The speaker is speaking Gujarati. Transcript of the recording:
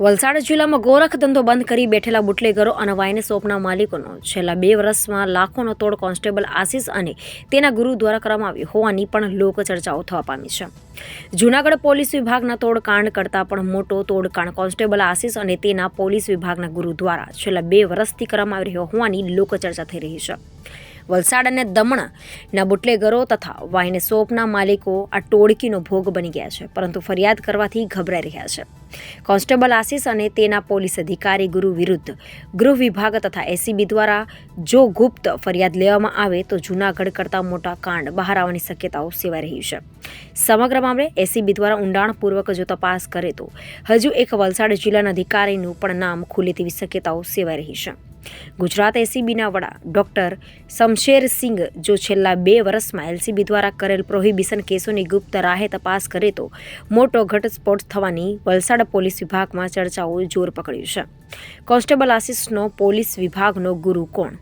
વલસાડ જિલ્લામાં ગોરખ ધંધો બંધ કરી બેઠેલા બુટલેગરો અને વાઇન શોપના માલિકોનો છેલ્લા 2 વર્ષમાં લાખોનો તોડ કોન્સ્ટેબલ આશિષ અને તેના ગુરુ દ્વારા કરવામાં આવ્યો હોવાની પણ લોકચર્ચાઓ થવા પામી છે. જૂનાગઢ પોલીસ વિભાગના તોડકાંડ કરતાં પણ મોટો તોડકાંડ કોન્સ્ટેબલ આશિષ અને તેના પોલીસ વિભાગના ગુરુ દ્વારા છેલ્લા 2 વર્ષથી કરવામાં આવી રહ્યો હોવાની લોકચર્ચા થઈ રહી છે. વલસાડ અને દમણના બુટલેગરો તથા વાઇન શોપના માલિકો આ ટોળકીનો ભોગ બની ગયા છે, પરંતુ ફરિયાદ કરવાથી ગભરાઈ રહ્યા છે. કોન્સ્ટેબલ આશિષ અને તેના પોલીસ અધિકારી ગુરુ વિરુદ્ધ ગૃહ વિભાગ તથા એસીબી દ્વારા જો ગુપ્ત ફરિયાદ લેવામાં આવે તો જૂનાગઢ કરતાં મોટા કાંડ બહાર આવવાની શક્યતાઓ સેવાઈ રહી છે. સમગ્ર મામલે એસીબી દ્વારા ઊંડાણપૂર્વક જો તપાસ કરે તો હજુ એક વલસાડ જિલ્લાના અધિકારીનું પણ નામ ખુલે તેવી શક્યતાઓ સેવાઈ રહી છે. ગુજરાત એસીબીના વડા ડોક્ટર શમશેરસિંઘ જો છેલ્લા 2 વર્ષમાં એલસીબી દ્વારા કરેલ પ્રોહિબિશન કેસોની ગુપ્ત રાહે તપાસ કરે તો મોટો ઘટસ્ફોટ થવાની વલસાડ પોલીસ વિભાગમાં ચર્ચાઓ જોર પકડ્યું છે. કોન્સ્ટેબલ આશિષનો પોલીસ વિભાગનો ગુરુ કોણ?